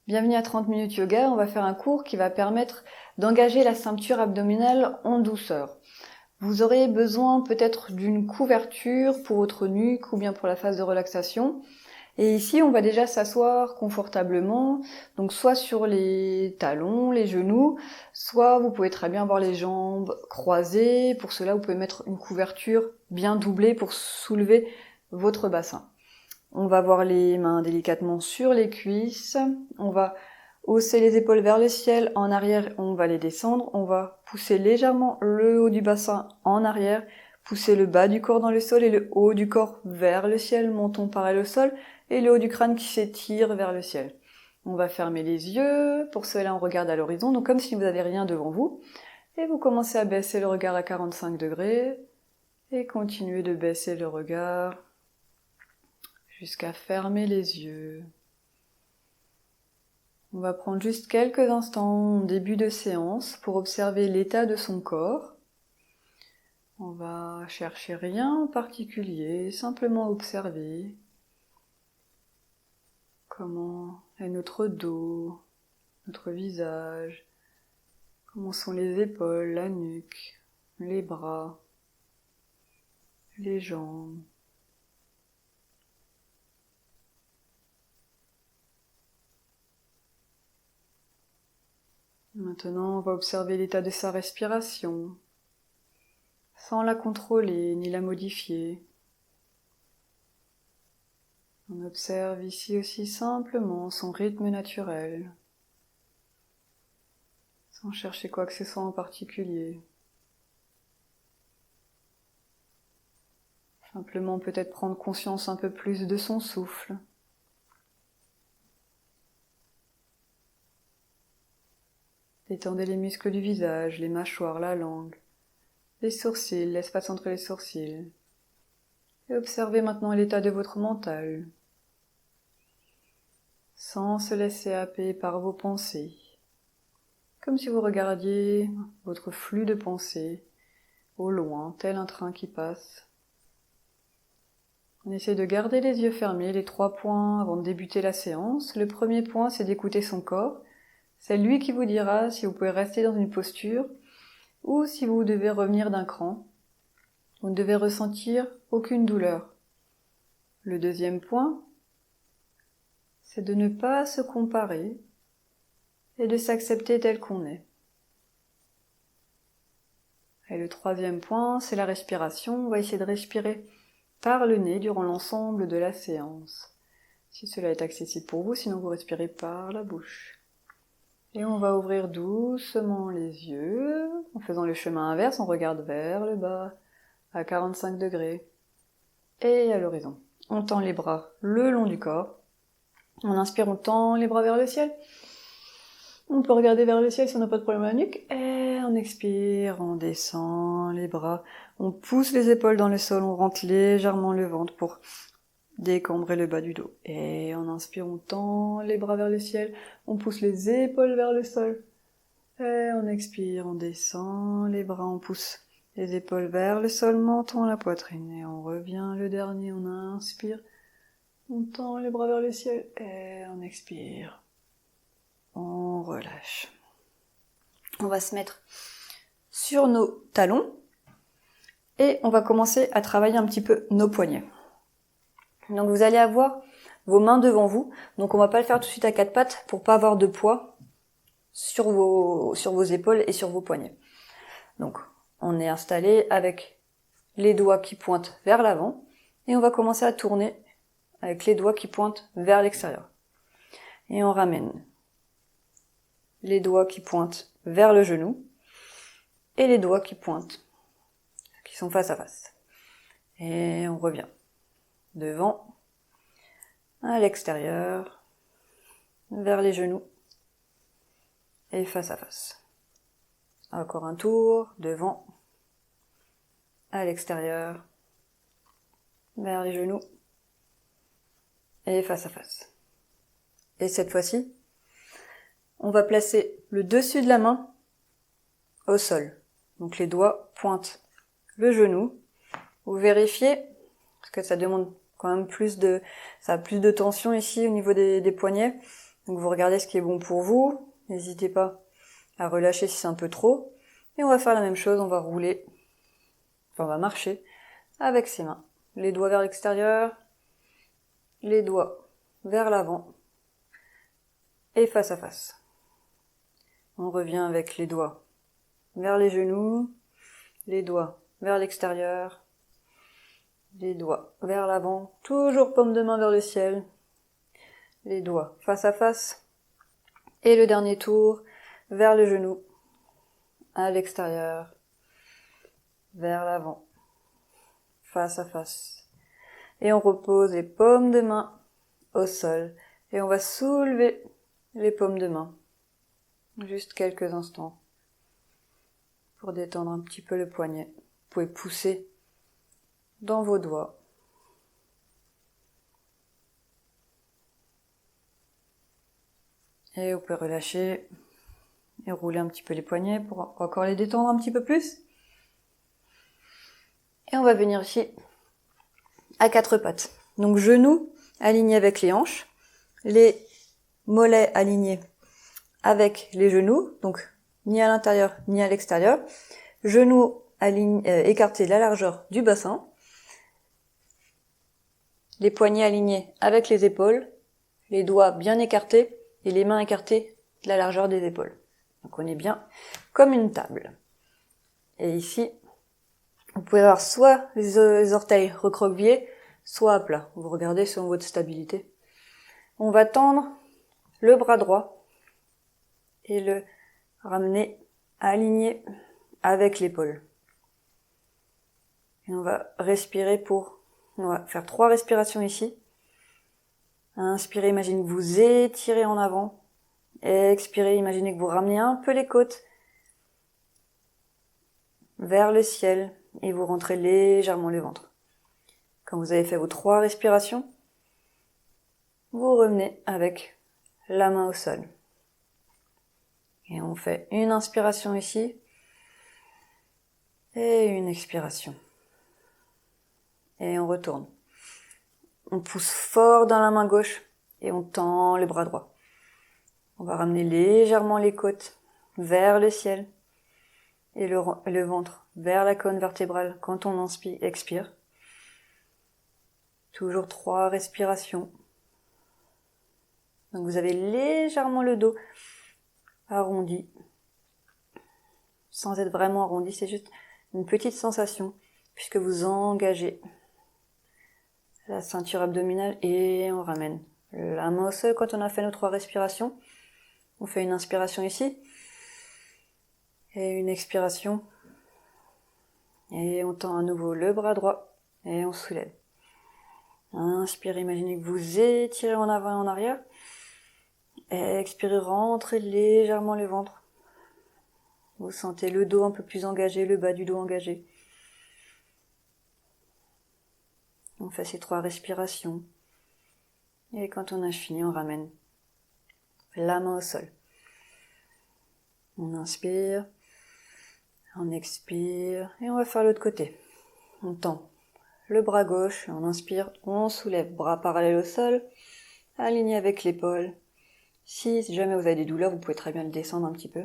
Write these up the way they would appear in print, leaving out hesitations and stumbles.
Bienvenue à 30 minutes yoga, on va faire un cours qui va permettre d'engager la ceinture abdominale en douceur. Vous aurez besoin peut-être d'une couverture pour votre nuque ou bien pour la phase de relaxation. Et ici, on va déjà s'asseoir confortablement, donc soit sur les talons, les genoux, soit vous pouvez très bien avoir les jambes croisées. Pour cela, vous pouvez mettre une couverture bien doublée pour soulever votre bassin. On va avoir les mains délicatement sur les cuisses, on va hausser les épaules vers le ciel, en arrière on va les descendre, on va pousser légèrement le haut du bassin en arrière, pousser le bas du corps dans le sol et le haut du corps vers le ciel, menton parallèle au sol et le haut du crâne qui s'étire vers le ciel. On va fermer les yeux, pour cela on regarde à l'horizon, donc comme si vous n'avez rien devant vous, et vous commencez à baisser le regard à 45 degrés et continuez de baisser le regard jusqu'à fermer les yeux. On va prendre juste quelques instants en début de séance pour observer l'état de son corps. On va chercher rien en particulier, simplement observer comment est notre dos, notre visage, comment sont les épaules, la nuque, les bras, les jambes. Maintenant, on va observer l'état de sa respiration, sans la contrôler ni la modifier. On observe ici aussi simplement son rythme naturel, sans chercher quoi que ce soit en particulier. Simplement peut-être prendre conscience un peu plus de son souffle. Détendez les muscles du visage, les mâchoires, la langue, les sourcils, l'espace entre les sourcils. Et observez maintenant l'état de votre mental, sans se laisser happer par vos pensées, comme si vous regardiez votre flux de pensées au loin, tel un train qui passe. On essaie de garder les yeux fermés, les 3 points avant de débuter la séance. Le premier point, c'est d'écouter son corps. C'est lui qui vous dira si vous pouvez rester dans une posture ou si vous devez revenir d'un cran. Vous ne devez ressentir aucune douleur. Le deuxième point, c'est de ne pas se comparer et de s'accepter tel qu'on est. Et le troisième point, c'est la respiration. On va essayer de respirer par le nez durant l'ensemble de la séance. Si cela est accessible pour vous, sinon vous respirez par la bouche. Et on va ouvrir doucement les yeux. En faisant le chemin inverse, on regarde vers le bas, à 45 degrés. Et à l'horizon. On tend les bras le long du corps. On inspire, on tend les bras vers le ciel. On peut regarder vers le ciel si on n'a pas de problème à la nuque. Et on expire, on descend les bras. On pousse les épaules dans le sol, on rentre légèrement le ventre pour décambrer le bas du dos. Et on inspire, on tend les bras vers le ciel. On pousse les épaules vers le sol. Et on expire, on descend les bras, on pousse les épaules vers le sol, menton la poitrine. Et on revient le dernier, on inspire. On tend les bras vers le ciel. Et on expire. On relâche. On va se mettre sur nos talons. Et on va commencer à travailler un petit peu nos poignets. Donc vous allez avoir vos mains devant vous. Donc on va pas le faire tout de suite à 4 pattes pour pas avoir de poids sur vos épaules et sur vos poignets. Donc on est installé avec les doigts qui pointent vers l'avant et on va commencer à tourner avec les doigts qui pointent vers l'extérieur. Et on ramène les doigts qui pointent vers le genou et les doigts qui pointent, qui sont face à face. Et on revient devant, à l'extérieur, vers les genoux et face à face. Encore un tour, devant, à l'extérieur, vers les genoux et face à face. Et cette fois-ci, on va placer le dessus de la main au sol. Donc les doigts pointent le genou. Vous vérifiez, parce que ça demande quand même ça a plus de tension ici au niveau des poignets. Donc vous regardez ce qui est bon pour vous. N'hésitez pas à relâcher si c'est un peu trop. Et on va faire la même chose, on va rouler, enfin on va marcher avec ses mains. Les doigts vers l'extérieur, les doigts vers l'avant et face à face. On revient avec les doigts vers les genoux, les doigts vers l'extérieur, les doigts vers l'avant, toujours paume de main vers le ciel, les doigts face à face, et le dernier tour vers le genou, à l'extérieur, vers l'avant, face à face. Et on repose les paumes de main au sol, et on va soulever les paumes de main, juste quelques instants, pour détendre un petit peu le poignet. Vous pouvez pousser dans vos doigts. Et vous pouvez relâcher et rouler un petit peu les poignets pour encore les détendre un petit peu plus. Et on va venir ici à quatre pattes. Donc genoux alignés avec les hanches, les mollets alignés avec les genoux, donc ni à l'intérieur ni à l'extérieur. Genoux écartés de la largeur du bassin. Les poignets alignés avec les épaules, les doigts bien écartés et les mains écartées de la largeur des épaules. Donc on est bien comme une table. Et ici, vous pouvez avoir soit les orteils recroquevillés, soit à plat. Vous regardez selon votre stabilité. On va tendre le bras droit et le ramener aligné avec l'épaule. Et on va respirer on va faire 3 respirations ici. Inspirez, imaginez que vous étirez en avant. Expirez, imaginez que vous ramenez un peu les côtes vers le ciel et vous rentrez légèrement le ventre. Quand vous avez fait vos 3 respirations, vous revenez avec la main au sol. Et on fait une inspiration ici et une expiration. Et on retourne. On pousse fort dans la main gauche et on tend le bras droit. On va ramener légèrement les côtes vers le ciel et le ventre vers la colonne vertébrale quand on expire. Toujours 3 respirations. Donc vous avez légèrement le dos arrondi. Sans être vraiment arrondi, c'est juste une petite sensation puisque vous engagez la ceinture abdominale et on ramène la main au sol quand on a fait nos 3 respirations. On fait une inspiration ici et une expiration et on tend à nouveau le bras droit et on soulève. Inspirez, imaginez que vous étirez en avant et en arrière. Expirez, rentrez légèrement le ventre. Vous sentez le dos un peu plus engagé, le bas du dos engagé. On fait ces 3 respirations. Et quand on a fini, on ramène la main au sol. On inspire, on expire, et on va faire l'autre côté. On tend le bras gauche, on inspire, on soulève, bras parallèles au sol, aligné avec l'épaule. Si jamais vous avez des douleurs, vous pouvez très bien le descendre un petit peu.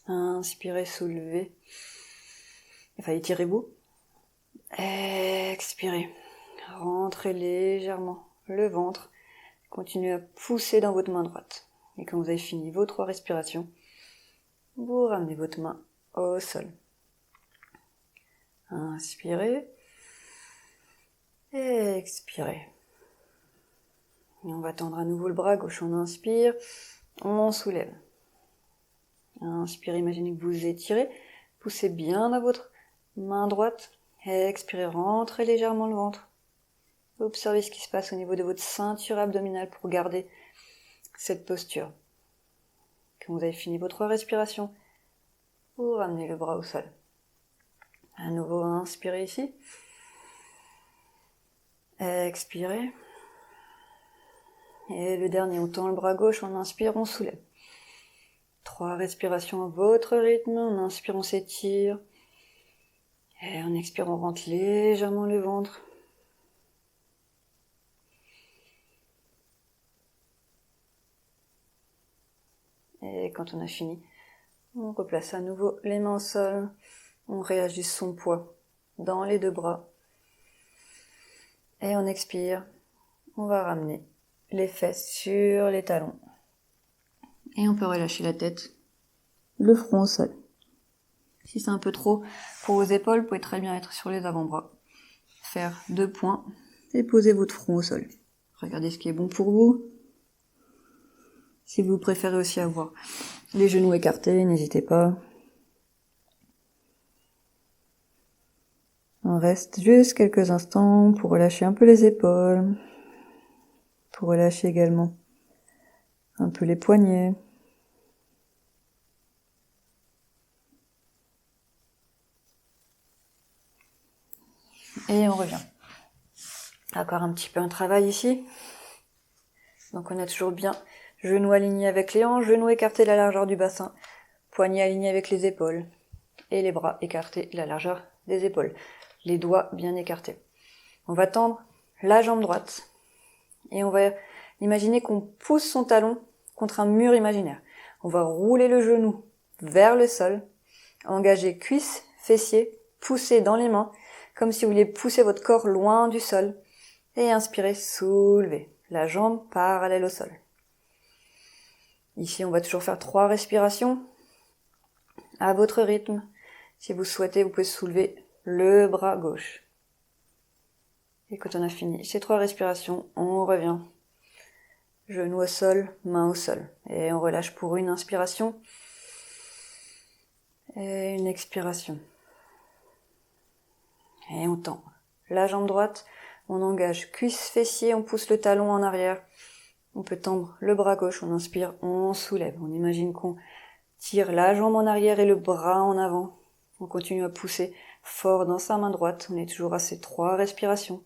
Inspirez, soulevez. Enfin, étirez-vous. Expirez. Rentrez légèrement le ventre. Continuez à pousser dans votre main droite. Et quand vous avez fini vos 3 respirations, vous ramenez votre main au sol. Inspirez. Expirez. Et on va tendre à nouveau le bras gauche. On inspire. On soulève. Inspirez, imaginez que vous étirez. Poussez bien dans votre main droite. Expirez, rentrez légèrement le ventre. Observez ce qui se passe au niveau de votre ceinture abdominale pour garder cette posture. Quand vous avez fini vos 3 respirations, vous ramenez le bras au sol. À nouveau, inspirez ici. Expirez. Et le dernier, on tend le bras gauche, on inspire, on soulève. 3 respirations à votre rythme. On inspire, on s'étire. Et on expire, on rentre légèrement le ventre. Et quand on a fini, on replace à nouveau les mains au sol. On réajuste son poids dans les deux bras. Et on expire. On va ramener les fesses sur les talons. Et on peut relâcher la tête, le front au sol. Si c'est un peu trop pour vos épaules, vous pouvez très bien être sur les avant-bras. Faire 2 points et poser votre front au sol. Regardez ce qui est bon pour vous. Si vous préférez aussi avoir les genoux écartés, n'hésitez pas. On reste juste quelques instants pour relâcher un peu les épaules, pour relâcher également un peu les poignets. Et on revient. Encore un petit peu un travail ici. Donc on a toujours bien genoux alignés avec les hanches, genoux écartés la largeur du bassin, poignets alignés avec les épaules et les bras écartés la largeur des épaules. Les doigts bien écartés. On va tendre la jambe droite et on va imaginer qu'on pousse son talon contre un mur imaginaire. On va rouler le genou vers le sol, engager cuisses, fessiers, pousser dans les mains comme si vous vouliez pousser votre corps loin du sol et inspirez, soulevez la jambe parallèle au sol. Ici, on va toujours faire 3 respirations à votre rythme. Si vous souhaitez, vous pouvez soulever le bras gauche. Et quand on a fini ces 3 respirations, on revient. Genou au sol, main au sol. Et on relâche pour une inspiration et une expiration. Et on tend la jambe droite, on engage cuisse, fessier, on pousse le talon en arrière. On peut tendre le bras gauche, on inspire, on soulève. On imagine qu'on tire la jambe en arrière et le bras en avant. On continue à pousser fort dans sa main droite. On est toujours à ces 3 respirations.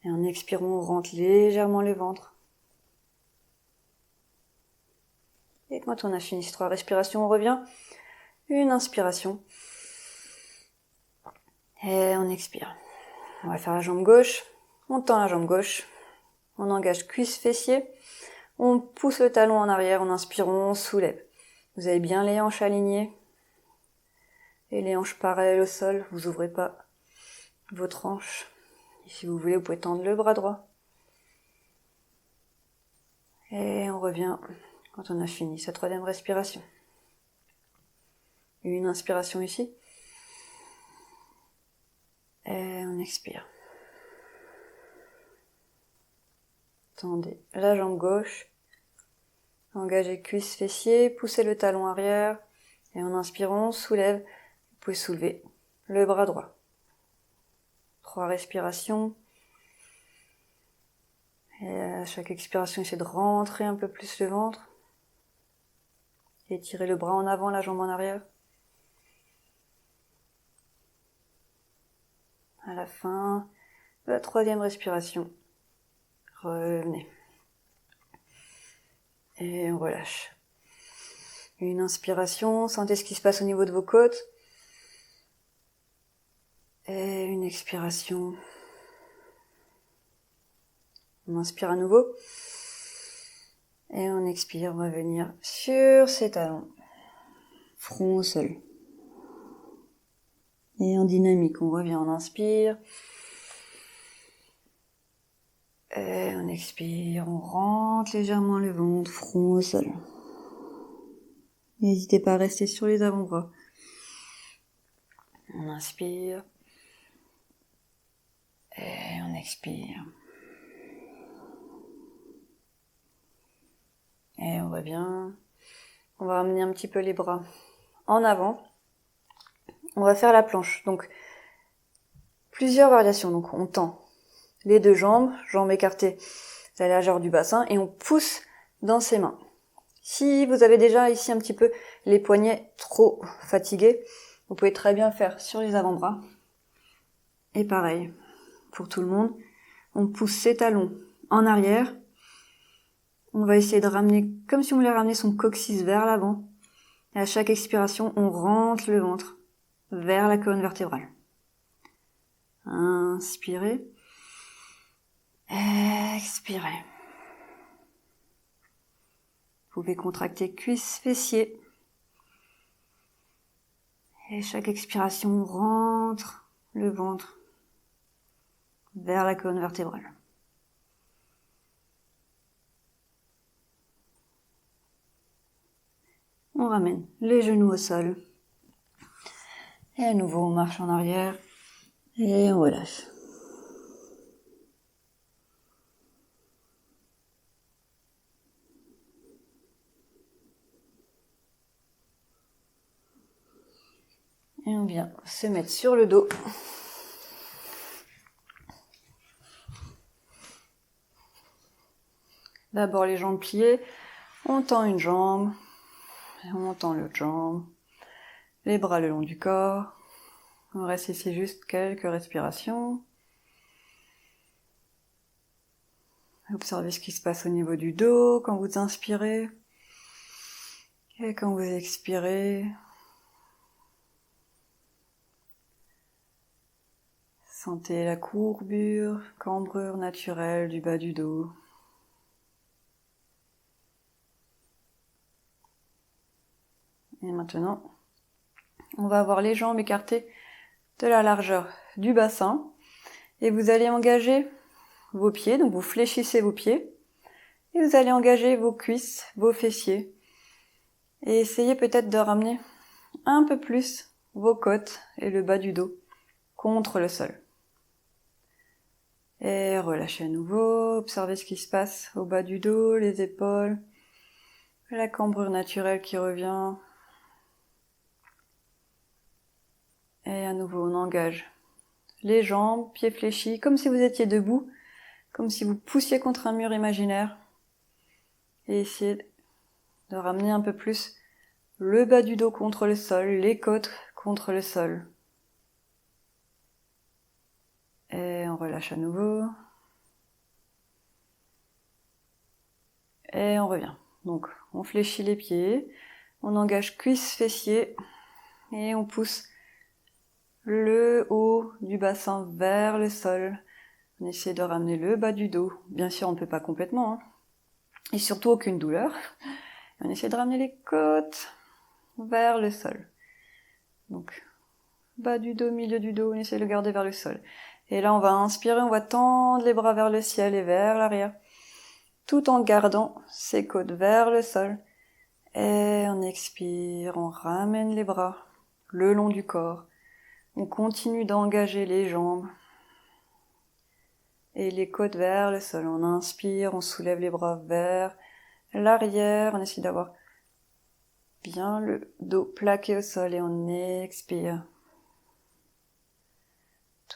Et en expirant, on rentre légèrement le ventre. Et quand on a fini ces 3 respirations, on revient. Une inspiration. Et on expire. On va faire la jambe gauche. On tend la jambe gauche. On engage cuisse, fessier. On pousse le talon en arrière. En inspirant, on soulève. Vous avez bien les hanches alignées. Et les hanches parallèles au sol. Vous ouvrez pas votre hanche. Et si vous voulez, vous pouvez tendre le bras droit. Et on revient quand on a fini sa 3e respiration. Une inspiration ici. Et on expire. Tendez la jambe gauche. Engagez cuisse, fessier. Poussez le talon arrière. Et en inspirant, on soulève. Vous pouvez soulever le bras droit. 3 respirations. Et à chaque expiration, essayez de rentrer un peu plus le ventre. Étirez le bras en avant, la jambe en arrière. À la fin de la 3e respiration, revenez. Et on relâche. Une inspiration, sentez ce qui se passe au niveau de vos côtes. Et une expiration. On inspire à nouveau. Et on expire, on va venir sur ses talons. Front au sol. Et en dynamique, on revient, on inspire. Et on expire, on rentre légèrement le ventre, front au sol. N'hésitez pas à rester sur les avant-bras. On inspire. Et on expire. Et on revient. On va ramener un petit peu les bras en avant. On va faire la planche. Donc, plusieurs variations. Donc, on tend les 2 jambes, jambes écartées à la largeur du bassin, et on pousse dans ses mains. Si vous avez déjà ici un petit peu les poignets trop fatigués, vous pouvez très bien faire sur les avant-bras. Et pareil, pour tout le monde, on pousse ses talons en arrière. On va essayer de ramener, comme si on voulait ramener son coccyx vers l'avant. Et à chaque expiration, on rentre le ventre vers la colonne vertébrale. Inspirez. Expirez. pouvez contracter cuisses, fessiers. Et chaque expiration, on rentre le ventre vers la colonne vertébrale. On ramène les genoux au sol. Et à nouveau, on marche en arrière et on relâche. Et on vient se mettre sur le dos. D'abord les jambes pliées, on tend une jambe, on tend l'autre jambe, les bras le long du corps. On reste ici juste quelques respirations. Observez ce qui se passe au niveau du dos quand vous inspirez et quand vous expirez. Sentez la courbure, cambrure naturelle du bas du dos. Et maintenant, on va avoir les jambes écartées de la largeur du bassin. Et vous allez engager vos pieds, donc vous fléchissez vos pieds. Et vous allez engager vos cuisses, vos fessiers. Et essayez peut-être de ramener un peu plus vos côtes et le bas du dos contre le sol. Et relâchez à nouveau, observez ce qui se passe au bas du dos, les épaules, la cambrure naturelle qui revient. Et à nouveau, on engage les jambes, pieds fléchis, comme si vous étiez debout, comme si vous poussiez contre un mur imaginaire. Et essayez de ramener un peu plus le bas du dos contre le sol, les côtes contre le sol. Et on relâche à nouveau. Et on revient. Donc, on fléchit les pieds, on engage cuisses, fessiers, et on pousse le haut du bassin vers le sol. On essaie de ramener le bas du dos. Bien sûr, on ne peut pas complètement, hein. Et surtout aucune douleur. On essaie de ramener les côtes vers le sol. Donc, bas du dos, milieu du dos, on essaie de le garder vers le sol. Et là, on va inspirer, on va tendre les bras vers le ciel et vers l'arrière, tout en gardant ses côtes vers le sol. Et on expire, on ramène les bras le long du corps. On continue d'engager les jambes et les côtes vers le sol. On inspire, on soulève les bras vers l'arrière. On essaie d'avoir bien le dos plaqué au sol et on expire.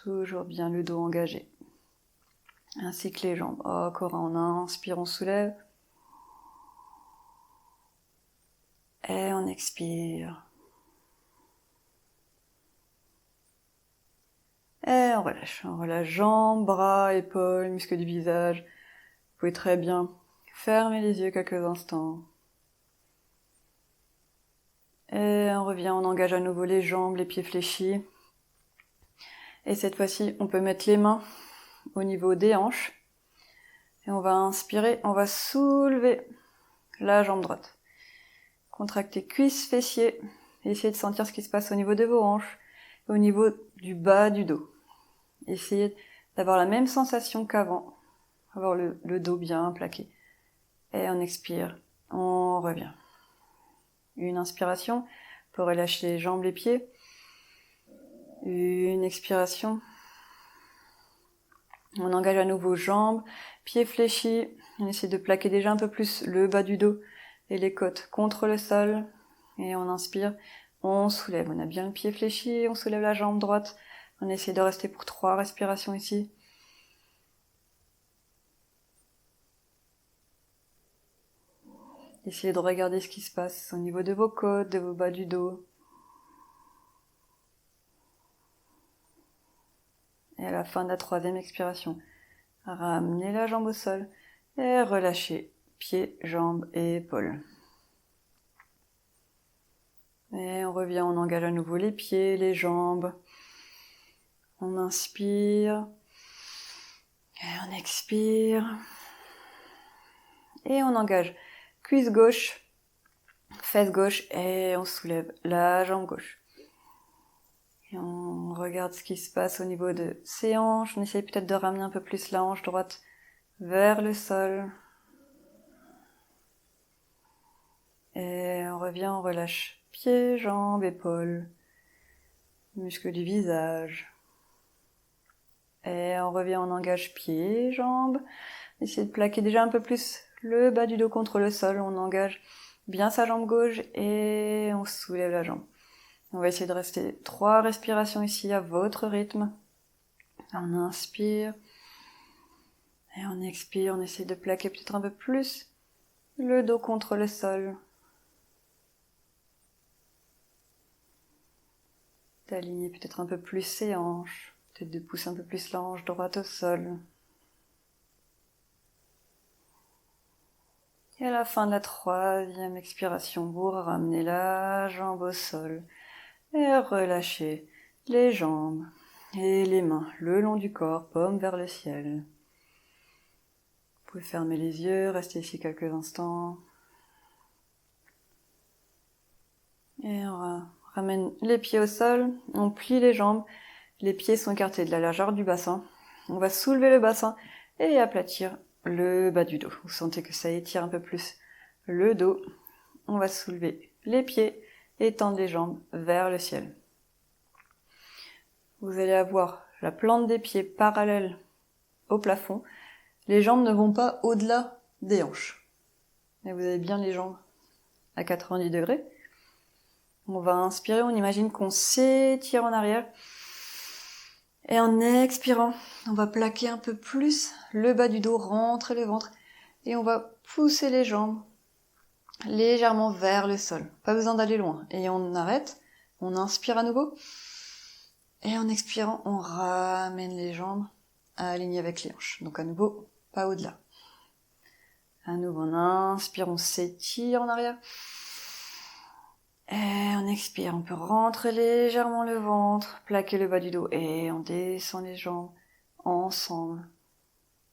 Toujours bien le dos engagé. Ainsi que les jambes. Encore on inspire, on soulève. Et on expire. Et on relâche jambes, bras, épaules, muscles du visage. Vous pouvez très bien fermer les yeux quelques instants. Et on revient, on engage à nouveau les jambes, les pieds fléchis. Et cette fois-ci, on peut mettre les mains au niveau des hanches. Et on va inspirer, on va soulever la jambe droite. Contractez cuisses, fessiers. Et essayez de sentir ce qui se passe au niveau de vos hanches, au niveau du bas du dos. Essayez d'avoir la même sensation qu'avant, avoir le dos bien plaqué. Et on expire, on revient. Une inspiration pour relâcher les jambes, les pieds. Une expiration. On engage à nouveau jambes, pieds fléchis. On essaie de plaquer déjà un peu plus le bas du dos et les côtes contre le sol. Et on inspire, on soulève. On a bien le pied fléchi, on soulève la jambe droite. On essaie de rester pour 3 respirations ici. Essayez de regarder ce qui se passe au niveau de vos côtes, de vos bas du dos. Et à la fin de la 3e expiration, ramenez la jambe au sol et relâchez pieds, jambes et épaules. Et on revient, on engage à nouveau les pieds, les jambes. On inspire et on expire. Et on engage cuisse gauche, fesse gauche, et on soulève la jambe gauche. Et on regarde ce qui se passe au niveau de ses hanches. On essaye peut-être de ramener un peu plus la hanche droite vers le sol. Et on revient, on relâche pieds, jambes, épaules, muscles du visage. Et on revient, on engage pieds, jambes. Essayez de plaquer déjà un peu plus le bas du dos contre le sol. On engage bien sa jambe gauche et on soulève la jambe. On va essayer de rester 3 respirations ici à votre rythme. On inspire et on expire. On essaie de plaquer peut-être un peu plus le dos contre le sol. D'aligner peut-être un peu plus ses hanches. Peut-être de pousser un peu plus la hanche droite au sol. Et à la fin de la 3e expiration, vous ramenez la jambe au sol. Et relâchez les jambes et les mains le long du corps, paume vers le ciel. Vous pouvez fermer les yeux, rester ici quelques instants. Et on ramène les pieds au sol, on plie les jambes, les pieds sont écartés de la largeur du bassin. On va soulever le bassin et aplatir le bas du dos. Vous sentez que ça étire un peu plus le dos. On va soulever les pieds et tendre les jambes vers le ciel. Vous allez avoir la plante des pieds parallèle au plafond. Les jambes ne vont pas au-delà des hanches. Et vous avez bien les jambes à 90 degrés. On va inspirer, on imagine qu'on s'étire en arrière. Et en expirant, on va plaquer un peu plus le bas du dos, rentrer le ventre. Et on va pousser les jambes légèrement vers le sol. Pas besoin d'aller loin. Et on arrête, on inspire à nouveau. Et en expirant, on ramène les jambes alignées avec les hanches. Donc à nouveau, pas au-delà. À nouveau, on inspire, on s'étire en arrière. Et on expire, on peut rentrer légèrement le ventre, plaquer le bas du dos. Et on descend les jambes ensemble.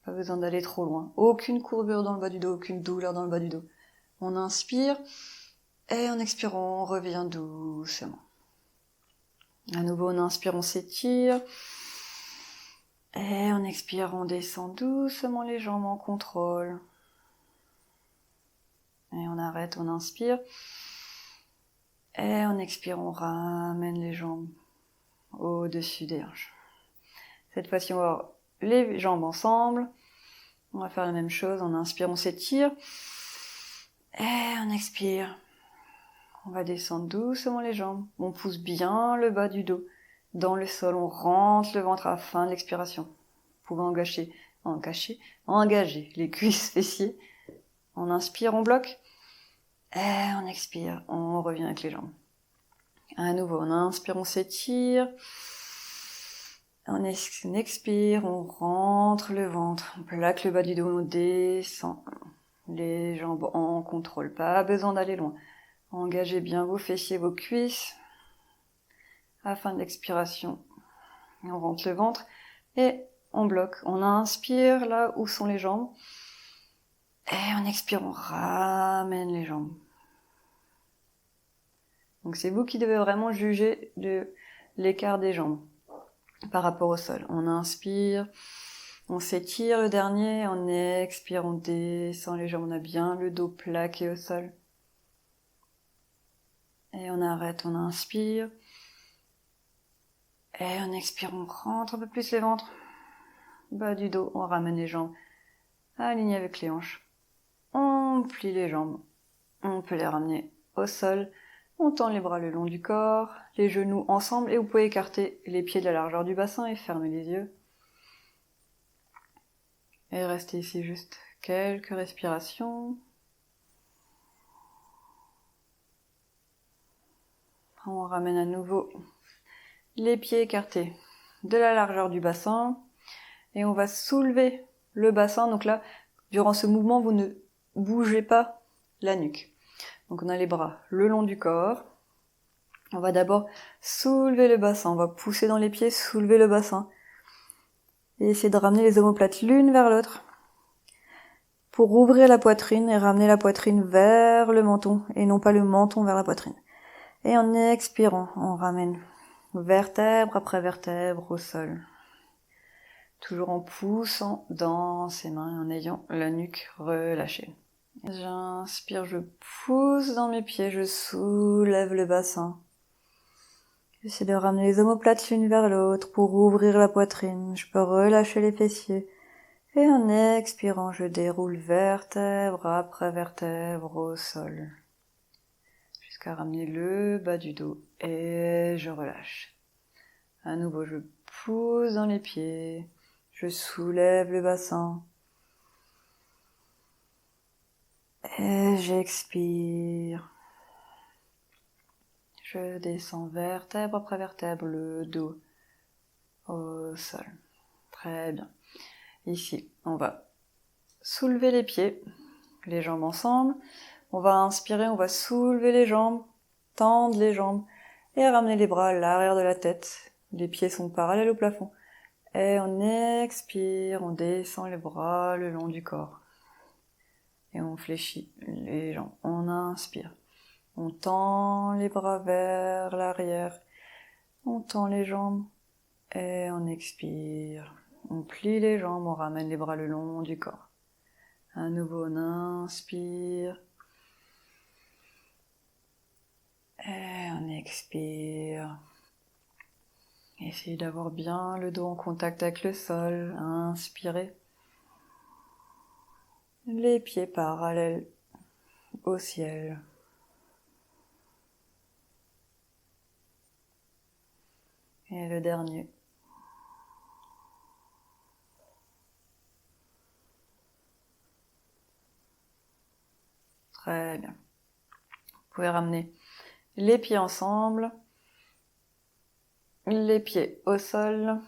Pas besoin d'aller trop loin. Aucune courbure dans le bas du dos, aucune douleur dans le bas du dos. On inspire. Et en expirant, on revient doucement. À nouveau, on inspire, on s'étire. Et on expire, on descend doucement les jambes en contrôle. Et on arrête, on inspire. Et on expire, on ramène les jambes au-dessus des hanches. Cette fois-ci, on va avoir les jambes ensemble. On va faire la même chose, on inspire, on s'étire. Et on expire. On va descendre doucement les jambes. On pousse bien le bas du dos dans le sol. On rentre le ventre à la fin de l'expiration. Vous pouvez engager les cuisses fessiers. On inspire, on bloque. Et on expire, on revient avec les jambes. À nouveau, on inspire, on s'étire. On expire, on rentre le ventre. On plaque le bas du dos, on descend. Les jambes en contrôle, pas besoin d'aller loin. Engagez bien vos fessiers, vos cuisses. À la fin de l'expiration, on rentre le ventre et on bloque. On inspire là où sont les jambes. Et on expire, on ramène les jambes. Donc c'est vous qui devez vraiment juger de l'écart des jambes par rapport au sol. On inspire, on s'étire le dernier, on expire, on descend les jambes, on a bien le dos plaqué au sol. Et on arrête, on inspire. Et on expire, on rentre un peu plus les ventres. Bas du dos, on ramène les jambes alignées avec les hanches. On plie les jambes, on peut les ramener au sol. On tend les bras le long du corps, les genoux ensemble et vous pouvez écarter les pieds de la largeur du bassin et fermer les yeux. Et restez ici juste quelques respirations. On ramène à nouveau les pieds écartés de la largeur du bassin et on va soulever le bassin. Donc là, durant ce mouvement, vous ne bougez pas la nuque. Donc on a les bras le long du corps. On va d'abord soulever le bassin. On va pousser dans les pieds, soulever le bassin. Et essayer de ramener les omoplates l'une vers l'autre. pour ouvrir la poitrine et ramener la poitrine vers le menton et non pas le menton vers la poitrine. Et en expirant, on ramène vertèbre après vertèbre au sol. Toujours en poussant dans ses mains et en ayant la nuque relâchée. J'inspire, je pousse dans mes pieds, je soulève le bassin. J'essaie de ramener les omoplates l'une vers l'autre pour ouvrir la poitrine. Je peux relâcher les fessiers. Et en expirant, je déroule vertèbre après vertèbre au sol. Jusqu'à ramener le bas du dos. Et je relâche. À nouveau, je pousse dans les pieds. Je soulève le bassin. Et j'expire. Je descends vertèbre après vertèbre, le dos au sol. Très bien. Ici, on va soulever les pieds, les jambes ensemble. On va inspirer, on va soulever les jambes, tendre les jambes et ramener les bras à l'arrière de la tête. Les pieds sont parallèles au plafond. Et on expire, on descend les bras le long du corps. Et on fléchit les jambes. On inspire. On tend les bras vers l'arrière. On tend les jambes. Et on expire. On plie les jambes, on ramène les bras le long du corps. À nouveau, on inspire. Et on expire. Essayez d'avoir bien le dos en contact avec le sol. Inspirez. Les pieds parallèles au ciel. Et le dernier. Très bien. Vous pouvez ramener les pieds ensemble, les pieds au sol,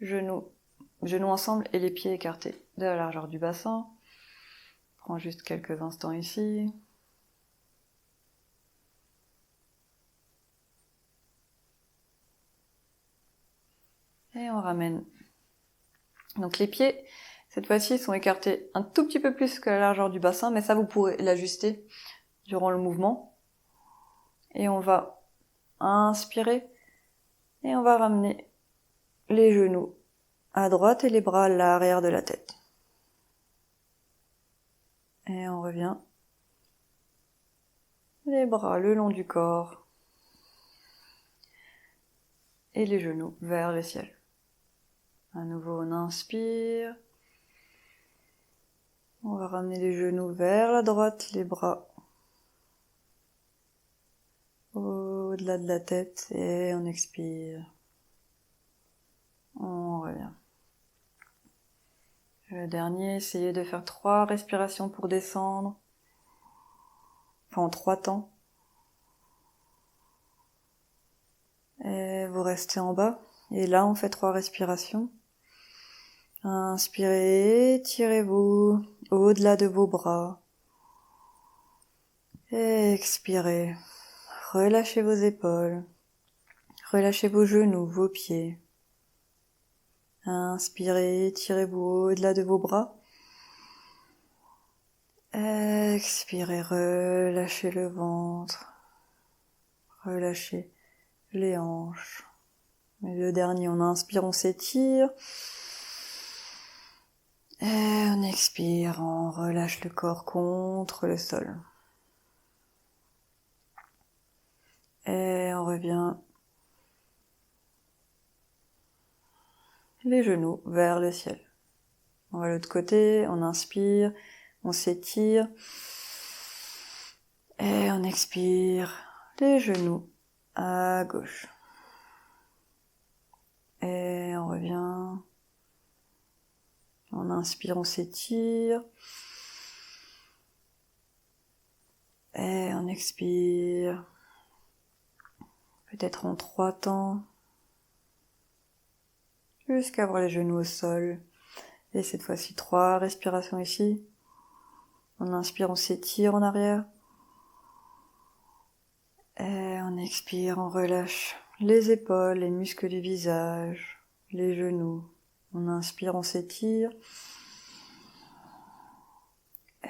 genoux ensemble et les pieds écartés de la largeur du bassin. Prends juste quelques instants ici. Et on ramène. Donc les pieds, cette fois-ci, sont écartés un tout petit peu plus que la largeur du bassin, mais ça vous pourrez l'ajuster durant le mouvement. Et on va inspirer et on va ramener les genoux à droite et les bras à l'arrière de la tête. Et on revient. Les bras le long du corps. Et les genoux vers le ciel. À nouveau, on inspire. On va ramener les genoux vers la droite, les bras au-delà de la tête et on expire. On revient. Le dernier, essayez de faire 3 respirations pour descendre. Enfin, en 3 temps. Et vous restez en bas. Et là, on fait 3 respirations. Inspirez, étirez-vous au-delà de vos bras. Expirez. Relâchez vos épaules. Relâchez vos genoux, vos pieds. Inspirez, étirez-vous au-delà de vos bras. Expirez, relâchez le ventre. Relâchez les hanches. Et le dernier, on inspire, on s'étire. Et on expire, on relâche le corps contre le sol. Et on revient les genoux vers le ciel. On va de l'autre côté, on inspire, on s'étire. Et on expire, les genoux à gauche. Et on revient. On inspire, on s'étire. Et on expire. Peut-être en 3 temps. Jusqu'à avoir les genoux au sol. Et cette fois-ci, 3 respirations ici. On inspire, on s'étire en arrière. Et on expire, on relâche les épaules, les muscles du visage, les genoux. On inspire, on s'étire.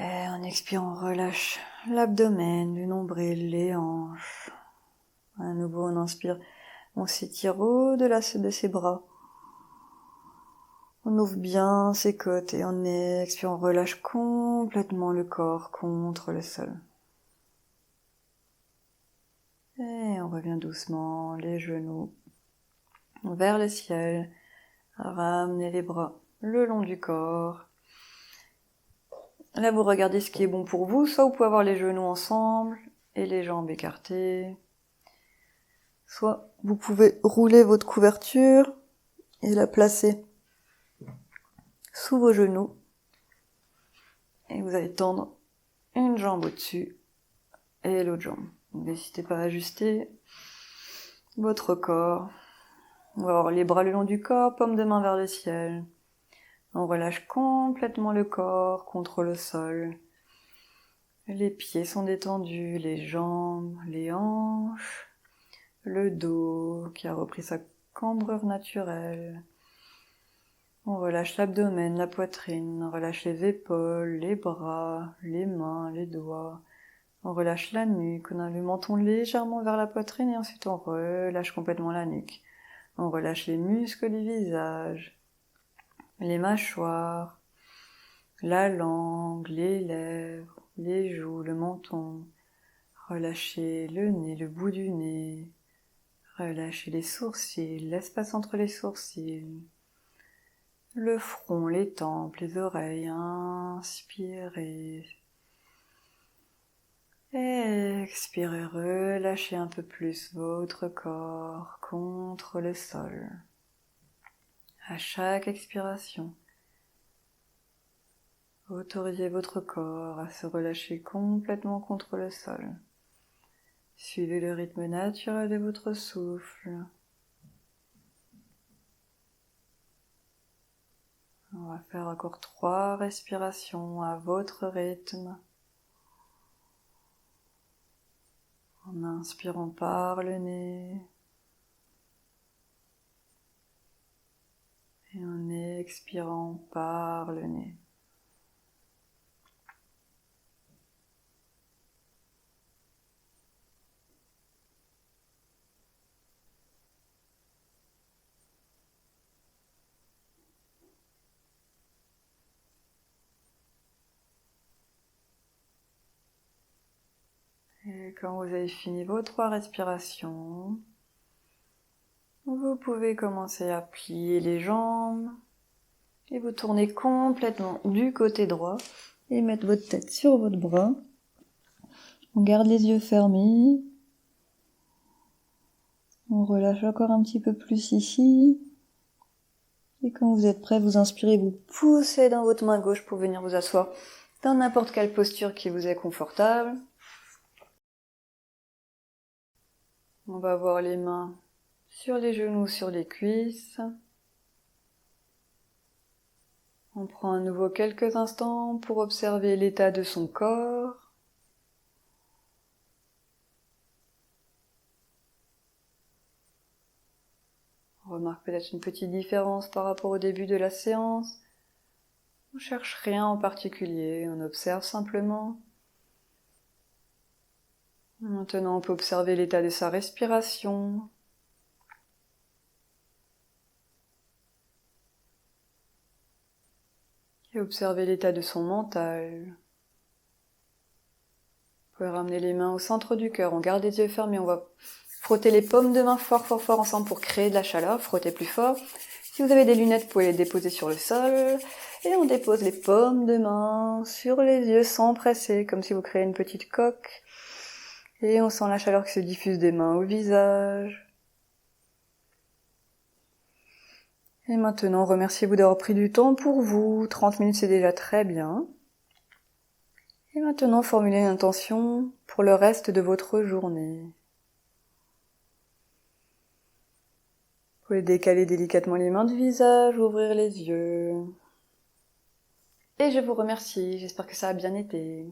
Et en expirant, on relâche l'abdomen, le nombril, les hanches. À nouveau, on inspire, on s'étire au-delà de ses bras. On ouvre bien ses côtes et en expirant, on relâche complètement le corps contre le sol. Et on revient doucement, les genoux vers le ciel. Ramenez les bras le long du corps. Là, vous regardez ce qui est bon pour vous. Soit vous pouvez avoir les genoux ensemble et les jambes écartées. Soit vous pouvez rouler votre couverture et la placer sous vos genoux. Et vous allez tendre une jambe au-dessus et l'autre jambe. N'hésitez pas à ajuster votre corps. On va avoir les bras le long du corps, paume de main vers le ciel. On relâche complètement le corps contre le sol. Les pieds sont détendus, les jambes, les hanches, le dos qui a repris sa cambrure naturelle. On relâche l'abdomen, la poitrine, on relâche les épaules, les bras, les mains, les doigts. On relâche la nuque, on a le menton légèrement vers la poitrine et ensuite on relâche complètement la nuque. On relâche les muscles du visage, les mâchoires, la langue, les lèvres, les joues, le menton. Relâchez le nez, le bout du nez. Relâchez les sourcils, l'espace entre les sourcils. Le front, les tempes, les oreilles. Inspirez. Expirez, relâchez un peu plus votre corps contre le sol. À chaque expiration, autorisez votre corps à se relâcher complètement contre le sol. Suivez le rythme naturel de votre souffle. On va faire encore 3 respirations à votre rythme. En inspirant par le nez. Et en expirant par le nez. Et quand vous avez fini vos 3 respirations, vous pouvez commencer à plier les jambes et vous tournez complètement du côté droit et mettre votre tête sur votre bras. On garde les yeux fermés. On relâche encore un petit peu plus ici. Et quand vous êtes prêt, vous inspirez, vous poussez dans votre main gauche pour venir vous asseoir dans n'importe quelle posture qui vous est confortable. On va avoir les mains sur les genoux, sur les cuisses. On prend à nouveau quelques instants pour observer l'état de son corps. On remarque peut-être une petite différence par rapport au début de la séance. On ne cherche rien en particulier, on observe simplement. Maintenant, on peut observer l'état de sa respiration. Et observer l'état de son mental. Vous pouvez ramener les mains au centre du cœur, on garde les yeux fermés, on va frotter les paumes de main fort fort fort ensemble pour créer de la chaleur, frottez plus fort. Si vous avez des lunettes, vous pouvez les déposer sur le sol. Et on dépose les paumes de main sur les yeux sans presser, comme si vous créez une petite coque. Et on sent la chaleur qui se diffuse des mains au visage. Et maintenant, remerciez-vous d'avoir pris du temps pour vous. 30 minutes, c'est déjà très bien. Et maintenant, formulez une intention pour le reste de votre journée. Vous pouvez décaler délicatement les mains du visage, ouvrir les yeux. Et je vous remercie, j'espère que ça a bien été.